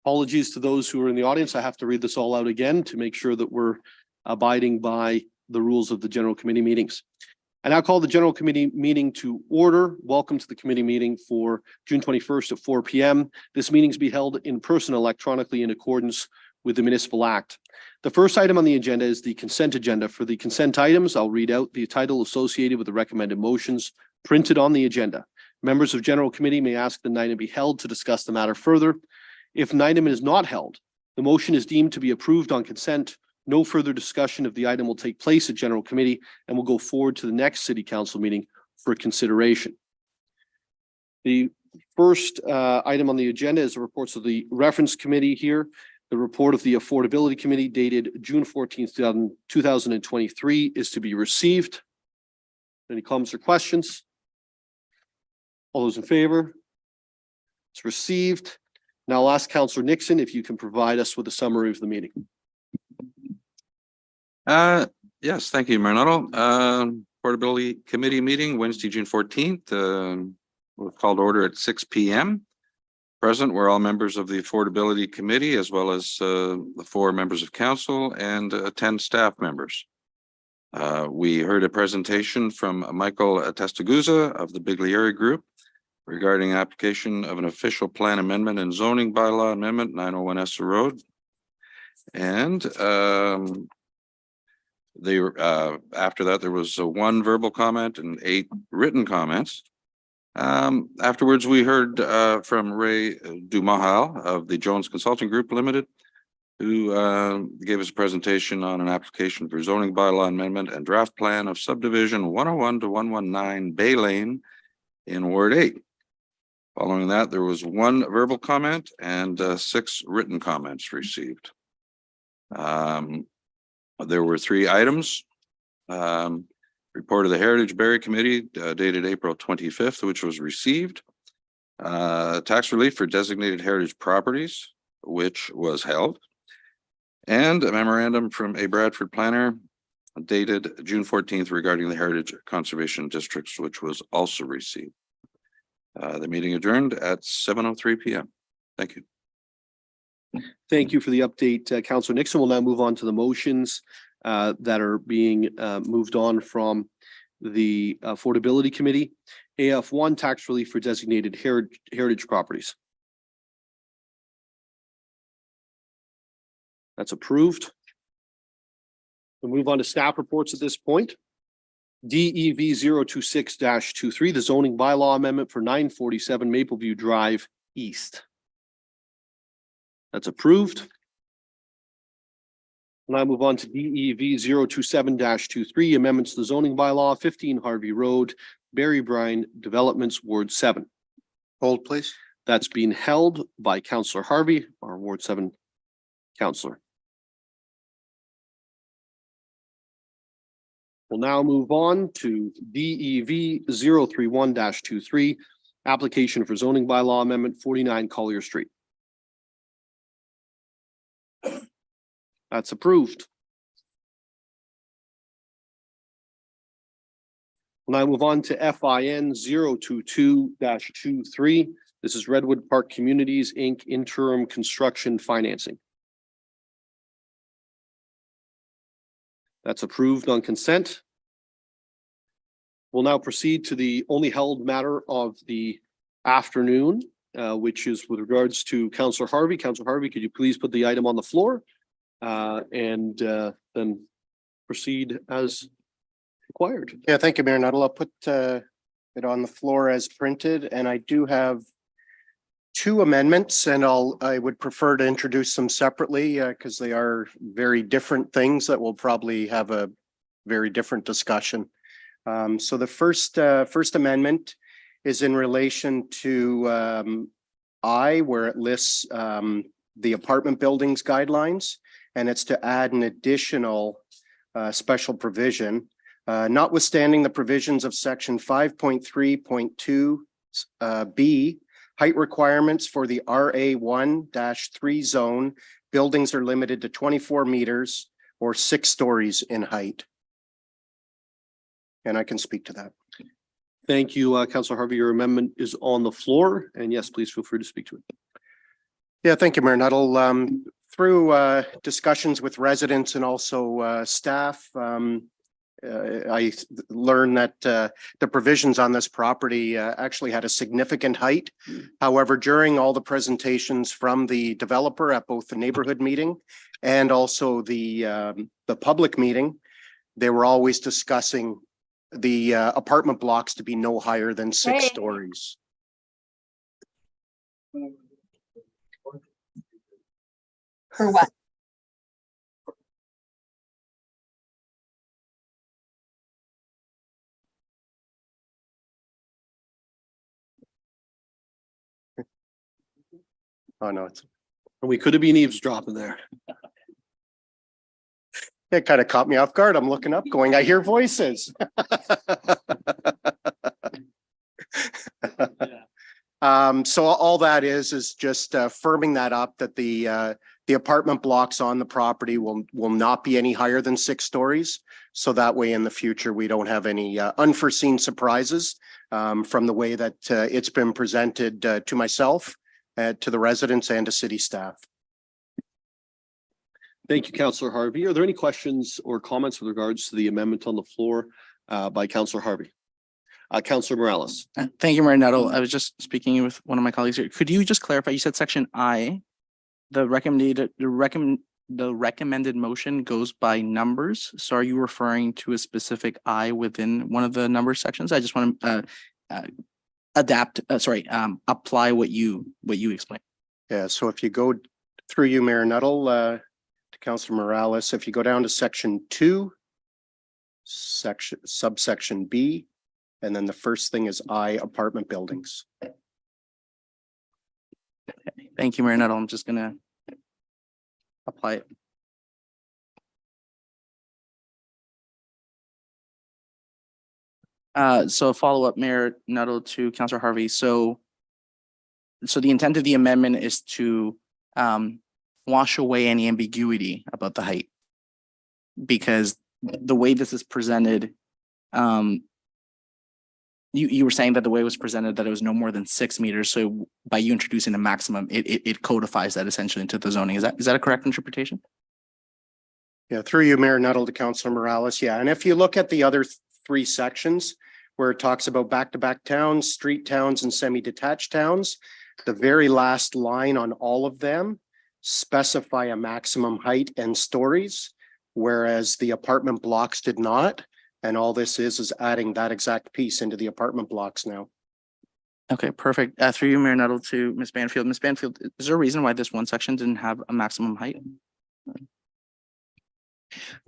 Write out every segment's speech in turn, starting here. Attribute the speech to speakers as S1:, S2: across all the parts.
S1: Apologies to those who are in the audience. I have to read this all out again to make sure that we're abiding by the rules of the general committee meetings. I now call the general committee meeting to order. Welcome to the committee meeting for June 21st at 4 p.m. This meeting is to be held in person electronically in accordance with the Municipal Act. The first item on the agenda is the consent agenda. For the consent items, I'll read out the title associated with the recommended motions printed on the agenda. Members of general committee may ask the item be held to discuss the matter further. If an item is not held, the motion is deemed to be approved on consent. No further discussion of the item will take place at general committee and will go forward to the next city council meeting for consideration. The first item on the agenda is the reports of the reference committee here. The report of the affordability committee dated June 14th, 2023 is to be received. Any comments or questions? All those in favor? It's received. Now I'll ask Councillor Nixon if you can provide us with a summary of the meeting.
S2: Yes, thank you, Mayor Nuttall. Portability Committee meeting Wednesday, June 14th. We'll call to order at 6 p.m. Present were all members of the Affordability Committee, as well as the 4 members of council and 10 staff members. We heard a presentation from Michael Testaguza of the Biglieri Group regarding application of an official plan amendment and zoning bylaw amendment 901 Esther Road. And after that, there was 1 verbal comment and 8 written comments. Afterwards, we heard from Ray Dumahal of the Jones Consulting Group Limited, who gave us a presentation on an application for zoning bylaw amendment and draft plan of subdivision 101 to 119 Bay Lane in Ward 8. Following that, there was 1 verbal comment and 6 written comments received. There were 3 items. Report of the Heritage Berry Committee dated April 25th, which was received. Tax relief for designated heritage properties, which was held. And a memorandum from a Bradford planner dated June 14th regarding the Heritage Conservation Districts, which was also received. The meeting adjourned at 7:03 p.m. Thank you.
S1: Thank you for the update, Councillor Nixon. We'll now move on to the motions that are being moved on from the Affordability Committee. AF1, tax relief for designated heritage properties. That's approved. We'll move on to staff reports at this point. DEV 026-23, the zoning bylaw amendment for 947 Mapleview Drive East. That's approved. We'll now move on to DEV 027-23, amendments to the zoning bylaw 15 Harvey Road, Barry Bryan Developments, Ward 7.
S3: Hold, please.
S1: That's being held by Councillor Harvey, our Ward 7 councillor. We'll now move on to DEV 031-23, application for zoning bylaw amendment 49 Collier Street. That's approved. We'll now move on to FIN 022-23. This is Redwood Park Communities, Inc. interim construction financing. That's approved on consent. We'll now proceed to the only held matter of the afternoon, which is with regards to Councillor Harvey. Councillor Harvey, could you please put the item on the floor and then proceed as required?
S3: Yeah, thank you, Mayor Nuttall. I'll put it on the floor as printed, and I do have 2 amendments, and I would prefer to introduce them separately because they are very different things that will probably have a very different discussion. So the first amendment is in relation to where it lists the apartment buildings guidelines, and it's to add an additional special provision, notwithstanding the provisions of section 5.3.2 B. Height requirements for the RA1-3 zone, buildings are limited to 24 meters or 6 stories in height. And I can speak to that.
S1: Thank you, Councillor Harvey. Your amendment is on the floor. And yes, please feel free to speak to it.
S3: Yeah, thank you, Mayor Nuttall. Through discussions with residents and also staff, I learned that the provisions on this property actually had a significant height. However, during all the presentations from the developer at both the neighborhood meeting and also the public meeting, they were always discussing the apartment blocks to be no higher than 6 stories.
S4: For what?
S3: Oh, no, it's,
S1: We could have been eavesdropping there.
S3: it kind of caught me off guard. I'm looking up going, I hear voices. So all that is just firming that up, that the apartment blocks on the property will not be any higher than 6 stories. So that way in the future, we don't have any unforeseen surprises from the way that it's been presented to myself, to the residents and to city staff.
S1: Thank you, Councillor Harvey. Are there any questions or comments with regards to the amendment on the floor by Councillor Harvey? Councillor Morales.
S5: Thank you, Mayor Nuttall. I was just speaking with one of my colleagues here. Could you just clarify, you said section I, the recommended motion goes by numbers. So are you referring to a specific I within one of the number sections? I just want to apply what you explained.
S3: Yeah, so if you go through you, Mayor Nuttall, to Councillor Morales, if you go down to section 2, subsection B, and then the first thing is I, apartment buildings.
S5: Thank you, Mayor Nuttall. I'm just gonna apply it. So a follow-up, Mayor Nuttall, to Councillor Harvey. So the intent of the amendment is to wash away any ambiguity about the height. Because the way this is presented, you were saying that the way it was presented, that it was no more than 6 meters. So by you introducing the maximum, it codifies that essentially into the zoning. Is that a correct interpretation?
S3: Yeah, through you, Mayor Nuttall, to Councillor Morales. Yeah, and if you look at the other 3 sections where it talks about back-to-back towns, street towns, and semi-detached towns, the very last line on all of them specify a maximum height and stories, whereas the apartment blocks did not. And all this is adding that exact piece into the apartment blocks now.
S5: Okay, perfect. Through you, Mayor Nuttall, to Ms. Banfield. Ms. Banfield, is there a reason why this one section didn't have a maximum height?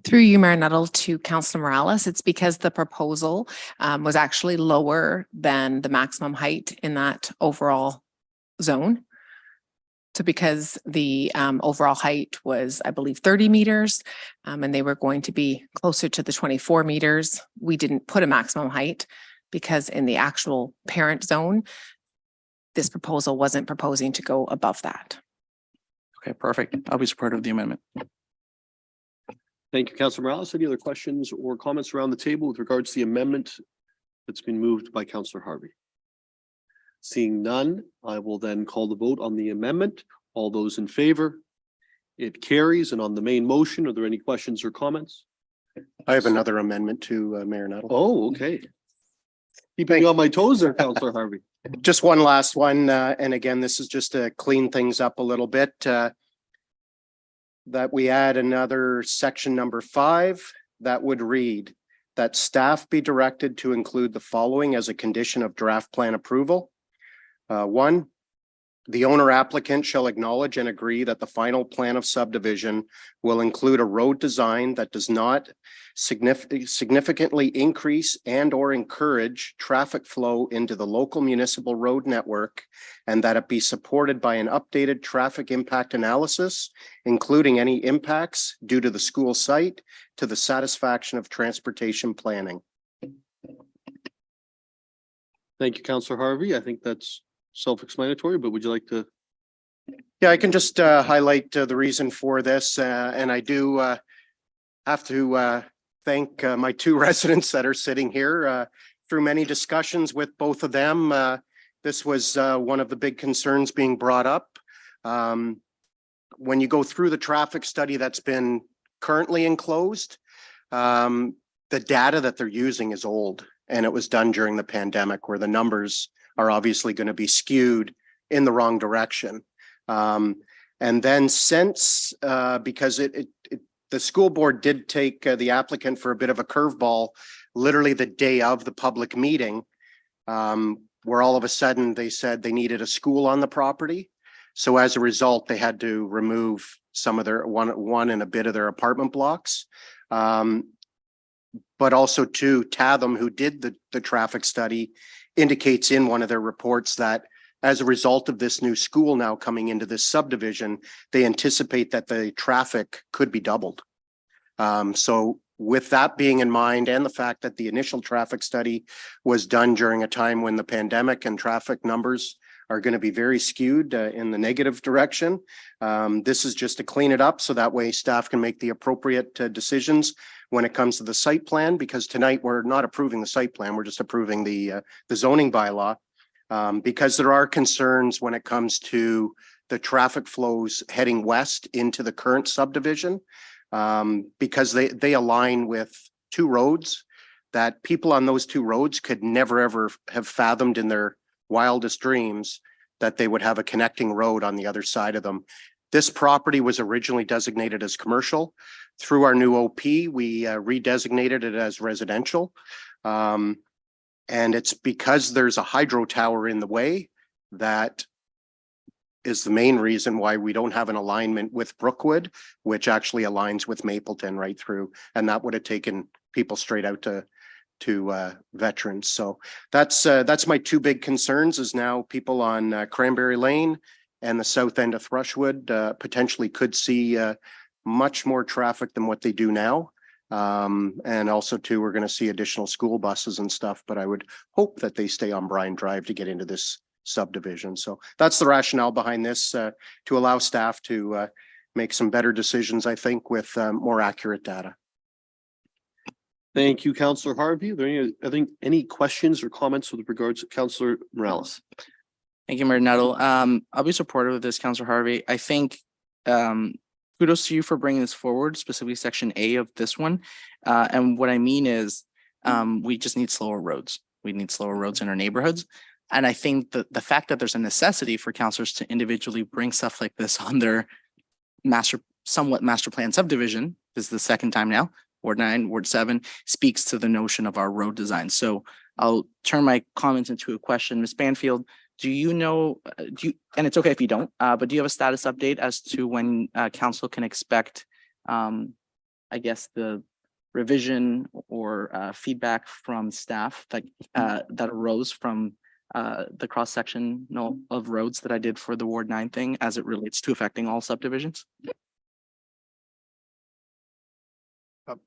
S4: Through you, Mayor Nuttall, to Councillor Morales, it's because the proposal was actually lower than the maximum height in that overall zone. So because the overall height was, I believe, 30 meters, and they were going to be closer to the 24 meters, we didn't put a maximum height because in the actual parent zone, this proposal wasn't proposing to go above that.
S5: Okay, perfect. I'll be supportive of the amendment.
S1: Thank you, Councillor Morales. Any other questions or comments around the table with regards to the amendment that's been moved by Councillor Harvey? Seeing none, I will then call the vote on the amendment. All those in favor? It carries. And on the main motion, are there any questions or comments?
S3: I have another amendment to Mayor Nuttall.
S1: Oh, okay. Keeping me on my toes there, Councillor Harvey.
S3: Just one last one. And again, this is just to clean things up a little bit. That we add another section number 5 that would read that staff be directed to include the following as a condition of draft plan approval. 1, the owner applicant shall acknowledge and agree that the final plan of subdivision will include a road design that does not significantly increase and or encourage traffic flow into the local municipal road network, and that it be supported by an updated traffic impact analysis, including any impacts due to the school site to the satisfaction of transportation planning.
S1: Thank you, Councillor Harvey. I think that's self-explanatory, but would you like to?
S3: Yeah, I can just highlight the reason for this, and I do have to thank my 2 residents that are sitting here. Through many discussions with both of them, this was one of the big concerns being brought up. When you go through the traffic study that's been currently enclosed, the data that they're using is old, and it was done during the pandemic, where the numbers are obviously going to be skewed in the wrong direction. And then since, because the school board did take the applicant for a bit of a curveball, literally the day of the public meeting, where all of a sudden they said they needed a school on the property. So as a result, they had to remove some of their one and a bit of their apartment blocks. But also too, Tatham, who did the traffic study, indicates in one of their reports that as a result of this new school now coming into this subdivision, they anticipate that the traffic could be doubled. So with that being in mind, and the fact that the initial traffic study was done during a time when the pandemic and traffic numbers are going to be very skewed in the negative direction, this is just to clean it up so that way staff can make the appropriate decisions when it comes to the site plan, because tonight we're not approving the site plan, we're just approving the zoning bylaw. Because there are concerns when it comes to the traffic flows heading west into the current subdivision, because they align with two roads that people on those two roads could never ever have fathomed in their wildest dreams that they would have a connecting road on the other side of them. This property was originally designated as commercial. Through our new OP, we redesignated it as residential. And it's because there's a hydro tower in the way that is the main reason why we don't have an alignment with Brookwood, which actually aligns with Mapleton right through. And that would have taken people straight out to veterans. So that's my two big concerns, is now people on Cranberry Lane and the south end of Thrushwood potentially could see much more traffic than what they do now. And also too, we're going to see additional school buses and stuff, but I would hope that they stay on Bryan Drive to get into this subdivision. So that's the rationale behind this, to allow staff to make some better decisions, I think, with more accurate data.
S1: Thank you, Councillor Harvey. Are there any questions or comments with regards to Councillor Morales?
S5: Thank you, Mayor Nuttall. I'll be supportive of this, Councillor Harvey. I think kudos to you for bringing this forward, specifically section A of this one. And what I mean is we just need slower roads. We need slower roads in our neighborhoods. And I think that the fact that there's a necessity for councillors to individually bring stuff like this on their somewhat master plan subdivision, this is the second time now, Ward 9, Ward 7, speaks to the notion of our road design. So I'll turn my comments into a question. Ms. Banfield, do you know, and it's okay if you don't, but do you have a status update as to when council can expect, I guess, the revision or feedback from staff that arose from the cross section of roads that I did for the Ward 9 thing as it relates to affecting all subdivisions?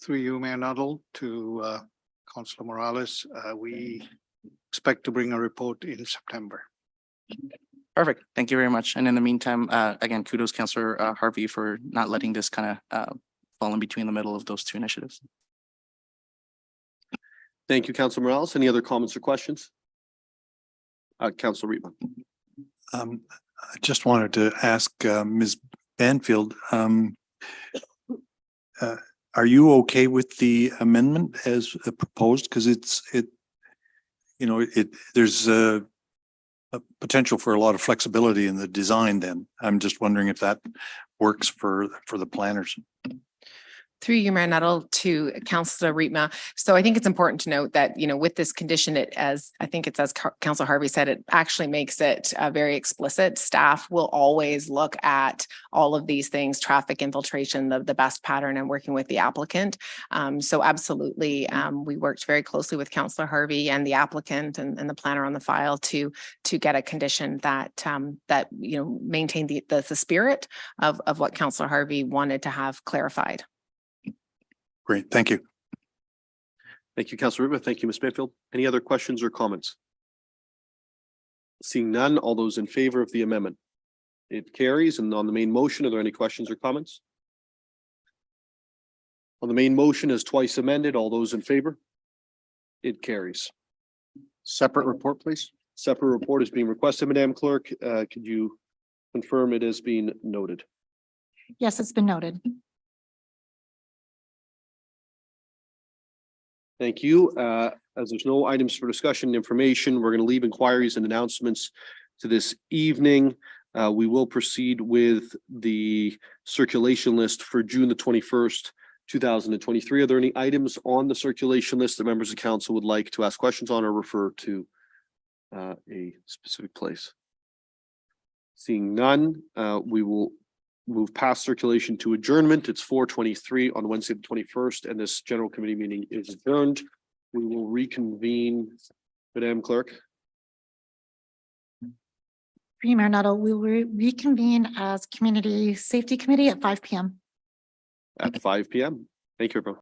S6: Through you, Mayor Nuttall, to Councillor Morales, we expect to bring a report in September.
S5: Perfect. Thank you very much. And in the meantime, again, kudos, Councillor Harvey, for not letting this kind of fall in between the middle of those two initiatives.
S1: Thank you, Councillor Morales. Any other comments or questions? Councillor Riepma.
S7: I just wanted to ask Ms. Banfield, are you okay with the amendment as proposed? Because there's a potential for a lot of flexibility in the design then. I'm just wondering if that works for the planners.
S4: Through you, Mayor Nuttall, to Councillor Riepma. So I think it's important to note that, with this condition, as Councillor Harvey said, it actually makes it very explicit. Staff will always look at all of these things, traffic infiltration, the best pattern, and working with the applicant. So absolutely, we worked very closely with Councillor Harvey and the applicant and the planner on the file to get a condition that maintained the spirit of what Councillor Harvey wanted to have clarified.
S7: Great, thank you.
S1: Thank you, Councillor Riepma. Thank you, Ms. Banfield. Any other questions or comments? Seeing none, all those in favor of the amendment? It carries. And on the main motion, are there any questions or comments? On the main motion as twice amended, all those in favor? It carries.
S3: Separate report, please.
S1: Separate report is being requested, Madam Clerk. Could you confirm it has been noted.
S8: Yes, it's been noted.
S1: Thank you. As there's no items for discussion and information, we're going to leave inquiries and announcements to this evening. We will proceed with the circulation list for June the 21st, 2023. Are there any items on the circulation list that members of council would like to ask questions on or refer to a specific place? Seeing none, we will move past circulation to adjournment. It's 4:23 on Wednesday, the 21st, and this general committee meeting is adjourned. We will reconvene. Madam Clerk.
S8: Premier Nuttall, we will reconvene as Community Safety Committee at 5 p.m.
S1: At 5 p.m. Thank you, everyone.